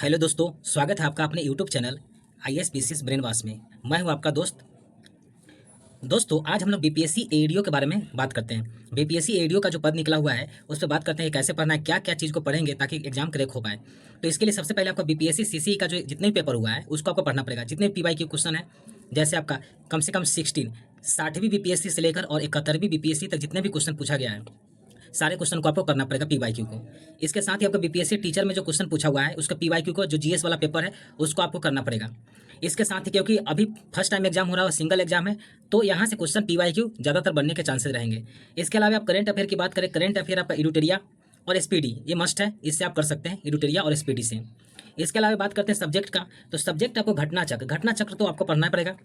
Hello दोस्तों, स्वागत है आपका अपने YouTube channel IAS BCS brain wash में। मैं हूं आपका दोस्तों आज हम लोग बीपीएससी एडीओ के बारे में बात करते हैं। बीपीएससी एडीओ का जो पद निकला हुआ है उस पर बात करते हैं, कैसे पढ़ना है, क्या क्या चीज़ को पढ़ेंगे ताकि एग्जाम क्रैक हो पाए। तो इसके लिए सबसे पहले आपको बीपीएससी सीसी का जो जितने भी पेपर हुआ है उसको आपको पढ़ना पड़ेगा। जितने PY क्वेश्चन है, जैसे आपका कम से कम 60वीं बीपीएससी से लेकर और 71वीं बीपीएससी तक जितने भी क्वेश्चन पूछा गया है, सारे क्वेश्चन को आपको करना पड़ेगा PYQ को। इसके साथ ही आपको बीपीएससी टीचर में जो क्वेश्चन पूछा हुआ है उसका PYQ को, जो GS वाला पेपर है उसको आपको करना पड़ेगा। इसके साथ ही क्योंकि अभी फर्स्ट टाइम एग्जाम हो रहा है, सिंगल एग्जाम है, तो यहाँ से क्वेश्चन PYQ ज़्यादातर बनने के चांसेस रहेंगे। इसके अलावा आप करेंट अफेयर की बात करें, करेंट अफेयर आपका एडिटोरिया और SPD ये मस्ट है, इससे आप कर सकते हैं एडिटोरिया और SPD से। इसके अलावा बात करते हैं सब्जेक्ट का, तो सब्जेक्ट आपको घटना चक्र तो आपको पढ़ना पड़ेगा।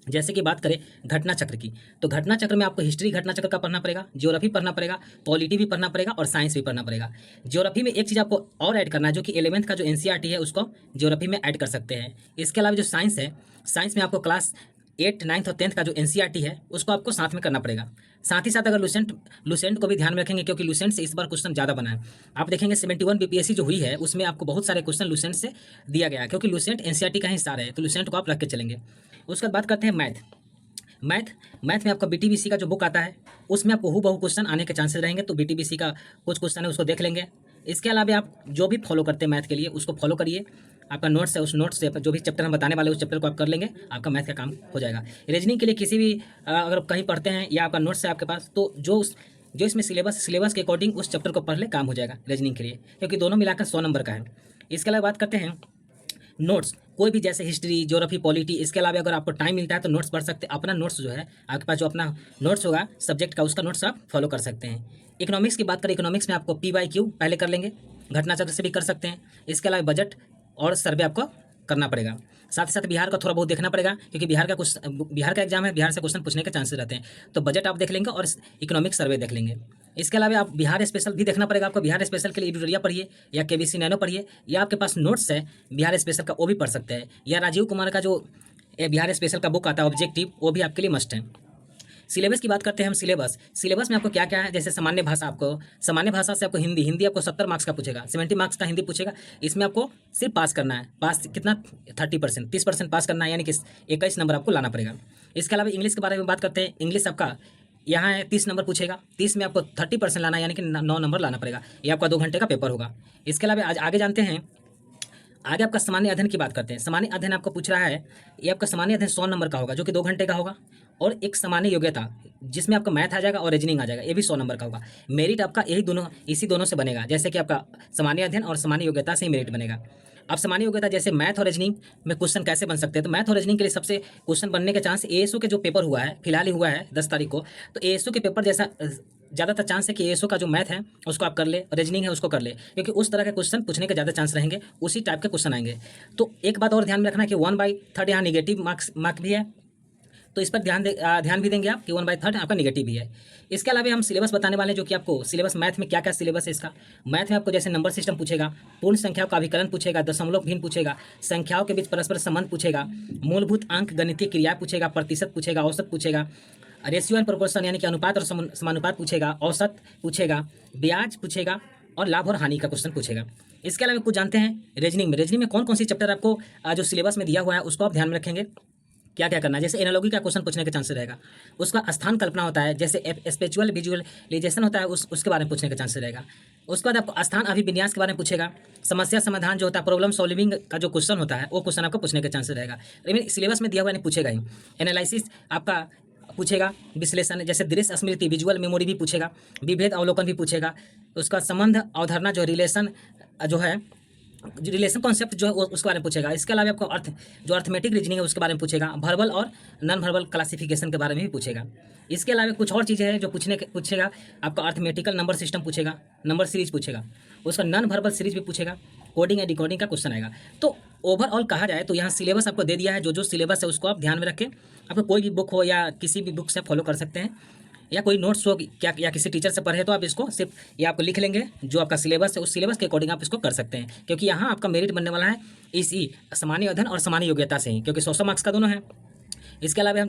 जैसे कि बात करें घटना चक्र की, तो घटना चक्र में आपको हिस्ट्री घटना चक्र का पढ़ना पड़ेगा, ज्योग्राफी पढ़ना पड़ेगा, पॉलिटी भी पढ़ना पड़ेगा और साइंस भी पढ़ना पड़ेगा। ज्योग्राफी में एक चीज़ आपको और ऐड करना है, जो कि 11th का जो NCERT है उसको ज्योग्राफी में ऐड कर सकते हैं। इसके अलावा जो साइंस है, साइंस में आपको क्लास 8, 9 और 10th का जो NCERT है उसको आपको साथ में करना पड़ेगा। साथ ही साथ अगर लुसेंट को भी ध्यान में रखेंगे, क्योंकि लुसेंट से इस बार क्वेश्चन ज़्यादा बना है। आप देखेंगे 71 बीपीएससी जो हुई है उसमें आपको बहुत सारे क्वेश्चन लुसेंट से दिया गया है, क्योंकि लुसेंट NCERT का हिस्सा है, तो लुसेंट को आप रख के चलेंगे। उसके बाद बात करते हैं मैथ में आपका BTBC का जो बुक आता है उसमें आपको हूबहू क्वेश्चन आने के चांसेस रहेंगे, तो BTBC का कुछ क्वेश्चन है उसको देख लेंगे। इसके अलावा आप जो भी फॉलो करते हैं मैथ के लिए उसको फॉलो करिए। आपका नोट्स है, उस नोट्स से जो भी चैप्टर हम बताने वाले उस चैप्टर को आप कर लेंगे, आपका मैथ का काम हो जाएगा। रीजनिंग के लिए किसी भी अगर कहीं पढ़ते हैं या आपका नोट्स है आपके पास, तो जो इसमें सिलेबस के अकॉर्डिंग उस चैप्टर को पढ़ ले, काम हो जाएगा रीजनिंग के लिए, क्योंकि दोनों मिलाकर 100 नंबर का है। इसके अलावा बात करते हैं नोट्स, कोई भी जैसे हिस्ट्री, ज्योग्राफी, पॉलिटी। इसके अलावा अगर आपको टाइम मिलता है तो नोट्स पढ़ सकते हैं। अपना नोट्स जो है आपके पास, जो अपना नोट्स होगा सब्जेक्ट का, उसका नोट्स आप फॉलो कर सकते हैं। इकोनॉमिक्स की बात करें, इकोनॉमिक्स में आपको PYQ पहले कर लेंगे, घटना चक्र से भी कर सकते हैं। इसके अलावा बजट और सर्वे आपको करना पड़ेगा। साथ ही साथ बिहार का थोड़ा बहुत देखना पड़ेगा, क्योंकि बिहार का एग्जाम है, बिहार से क्वेश्चन पूछने के चांसेस रहते हैं। तो बजट आप देख लेंगे और इकोनॉमिक सर्वे देख लेंगे। इसके अलावा आप बिहार स्पेशल भी देखना पड़ेगा आपको। बिहार स्पेशल के लिए एडिटोरिया पढ़िए या KBC नैनो पढ़िए, या आपके पास नोट्स है बिहार स्पेशल का वो भी पढ़ सकते हैं, या राजीव कुमार का जो बिहार स्पेशल का बुक आता है ऑब्जेक्टिव, वो भी आपके लिए मस्ट है। सिलेबस की बात करते हैं हम। सिलेबस में आपको क्या क्या है, जैसे सामान्य भाषा से आपको हिंदी आपको 70 मार्क्स का पूछेगा, 70 मार्क्स का हिंदी पूछेगा। इसमें आपको सिर्फ पास करना है। पास कितना, 30%, 30% पास करना है, यानी कि 21 नंबर आपको लाना पड़ेगा। इसके अलावा इंग्लिश के बारे में बात करते हैं। इंग्लिश आपका यहाँ है 30 नंबर पूछेगा, 30 में आपको 30% लाना है, यानी कि 9 नंबर लाना पड़ेगा। ये आपका 2 घंटे का पेपर होगा। इसके अलावा आज आगे जानते हैं, आगे आपका सामान्य अध्ययन की बात करते हैं। सामान्य अध्ययन आपको पूछ रहा है, ये आपका सामान्य अध्ययन 100 नंबर का होगा, जो कि 2 घंटे का होगा। और एक सामान्य योग्यता, जिसमें आपका मैथ आ जाएगा और रीजनिंग आ जाएगा, ये भी 100 नंबर का होगा। मेरिट आपका इसी दोनों से बनेगा, जैसे कि आपका सामान्य अध्ययन और सामान्य योग्यता से ही मेरिट बनेगा। अब सामान्य योग्यता, जैसे मैथ और रीजनिंग में क्वेश्चन कैसे बन सकते हैं, तो मैथ और रीजनिंग के लिए सबसे क्वेश्चन बनने के चांस, ASO के जो पेपर हुआ है, फिलहाल ही हुआ है 10 तारीख को, तो ASO के पेपर जैसा ज़्यादातर चांस है कि ASO का जो मैथ है उसको आप कर ले, रीजनिंग है उसको कर ले, क्योंकि उस तरह के क्वेश्चन पूछने के ज़्यादा चांस रहेंगे, उसी टाइप के क्वेश्चन आएंगे। तो एक बात और ध्यान में रखना कि 1/3 यहाँ निगेटिव मार्क भी है, तो इस पर ध्यान भी देंगे आप कि 1/3 आपका निगेटिव भी है। इसके अलावा हम सिलेबस बताने वाले हैं, जो कि आपको सिलेबस मैथ में क्या क्या सिलेबस है इसका। मैथ में आपको जैसे नंबर सिस्टम पूछेगा, पूर्ण संख्याओं का अभिकलन पूछेगा, दशमलव भिन्न पूछेगा, संख्याओं के बीच परस्पर संबंध पूछेगा, मूलभूत अंक गणितीय क्रिया पूछेगा, प्रतिशत पूछेगा, औसत पूछेगा, रेशियो एंड प्रोपोर्शन यानी कि अनुपात और समानुपात पूछेगा, औसत पूछेगा, ब्याज पूछेगा, और लाभ और हानि का क्वेश्चन पूछेगा। इसके अलावा कुछ जानते हैं रीजनिंग में कौन कौन सी चैप्टर आपको जो सिलेबस में दिया हुआ है उसको आप ध्यान में रखेंगे, क्या क्या करना है। जैसे एनालॉजी का क्वेश्चन पूछने के चांसेस रहेगा, उसका स्थान कल्पना होता है, जैसे स्पेचुअल विजुअलाइजेशन होता है उसके बारे में पूछने का चांसेस रहेगा। उसके बाद आपको स्थान अभिविन्यास के बारे में पूछेगा, समस्या समाधान जो होता है, प्रॉब्लम सॉल्विंग का जो क्वेश्चन होता है वो क्वेश्चन आपको पूछने के चांसेस रहेगा। लेकिन सिलेबस में दिया हुआ नहीं पूछेगा ही। एनालिसिस आपका पूछेगा, विश्लेषण जैसे दृश्य स्मृति विजुअल मेमोरी भी पूछेगा, विभेद अवलोकन भी पूछेगा, उसका संबंध अवधारणा जो रिलेशन जो है, रिलेशन कॉन्सेप्ट जो है उसके बारे में पूछेगा। इसके अलावा आपको अर्थमेटिक रीजनिंग है उसके बारे में पूछेगा, वर्बल और नॉन वर्बल क्लासिफिकेशन के बारे में भी पूछेगा। इसके अलावा कुछ और चीज़ें हैं जो पूछेगा, आपका अर्थमेटिकल नंबर सिस्टम पूछेगा, नंबर सीरीज पूछेगा, उसका नॉन वर्बल सीरीज भी पूछेगा, कोडिंग या डिकोडिंग का क्वेश्चन आएगा। तो ओवरऑल कहा जाए तो यहाँ सिलेबस आपको दे दिया है, जो सिलेबस है उसको आप ध्यान में रखें। आपको कोई भी बुक हो या किसी भी बुक से फॉलो कर सकते हैं, या कोई नोट्स हो क्या या किसी टीचर से पढ़े तो आप इसको सिर्फ ये आपको लिख लेंगे, जो आपका सिलेबस है उस सिलेबस के अकॉर्डिंग आप इसको कर सकते हैं, क्योंकि यहाँ आपका मेरिट बनने वाला है इसी सामान्य अध्ययन और सामान्य योग्यता से ही, क्योंकि 100 मार्क्स का दोनों है। इसके अलावा हम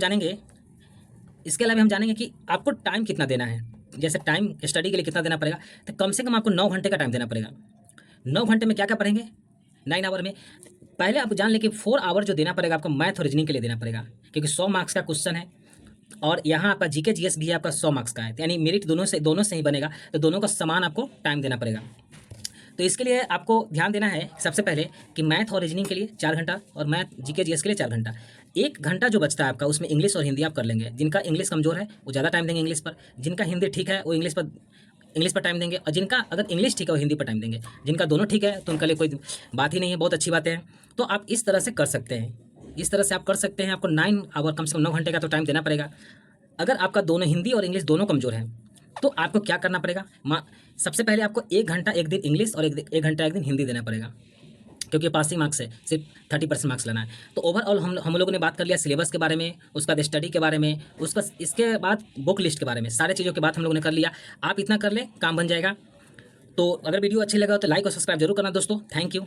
जानेंगे कि आपको टाइम कितना देना है। जैसे टाइम स्टडी के लिए कितना देना पड़ेगा, तो कम से कम आपको 9 घंटे का टाइम देना पड़ेगा। 9 घंटे में क्या क्या पढ़ेंगे, 9 आवर में पहले आप जान लें कि 4 आवर जो देना पड़ेगा आपको मैथ और रीजनिंग के लिए देना पड़ेगा, क्योंकि 100 मार्क्स का क्वेश्चन है और यहाँ आपका जीके जीएस भी है आपका 100 मार्क्स का है, यानी मेरिट दोनों से ही बनेगा, तो दोनों का समान आपको टाइम देना पड़ेगा। तो इसके लिए आपको ध्यान देना है सबसे पहले कि मैथ और रीजनिंग के लिए 4 घंटा और मैथ जीके जीएस के लिए 4 घंटा। 1 घंटा जो बचता है आपका उसमें इंग्लिश और हिंदी आप कर लेंगे। जिनका इंग्लिश कमज़ोर है वो ज़्यादा टाइम देंगे इंग्लिश पर, जिनका हिंदी ठीक है वो इंग्लिश पर टाइम देंगे, और जिनका अगर इंग्लिश ठीक है वो हिंदी पर टाइम देंगे। जिनका दोनों ठीक है तो उनके लिए कोई बात ही नहीं है, बहुत अच्छी बात है। तो आप इस तरह से कर सकते हैं, इस तरह से आप कर सकते हैं। आपको 9 आवर कम से कम 9 घंटे का तो टाइम देना पड़ेगा। अगर आपका दोनों हिंदी और इंग्लिश दोनों कमज़ोर है तो आपको क्या करना पड़ेगा, सबसे पहले आपको 1 घंटा एक दिन इंग्लिश और 1 घंटा एक दिन हिंदी देना पड़ेगा, क्योंकि पासिंग मार्क्स है, सिर्फ 30% मार्क्स लाना है। तो ओवरऑल हम लोगों ने बात कर लिया सिलेबस के बारे में, उसका स्टडी के बारे में, उसका इसके बाद बुक लिस्ट के बारे में, सारे चीज़ों के बात हम लोगों ने कर लिया। आप इतना कर लें काम बन जाएगा। तो अगर वीडियो अच्छी लगा तो लाइक और सब्सक्राइब जरूर करना दोस्तों। Thank you.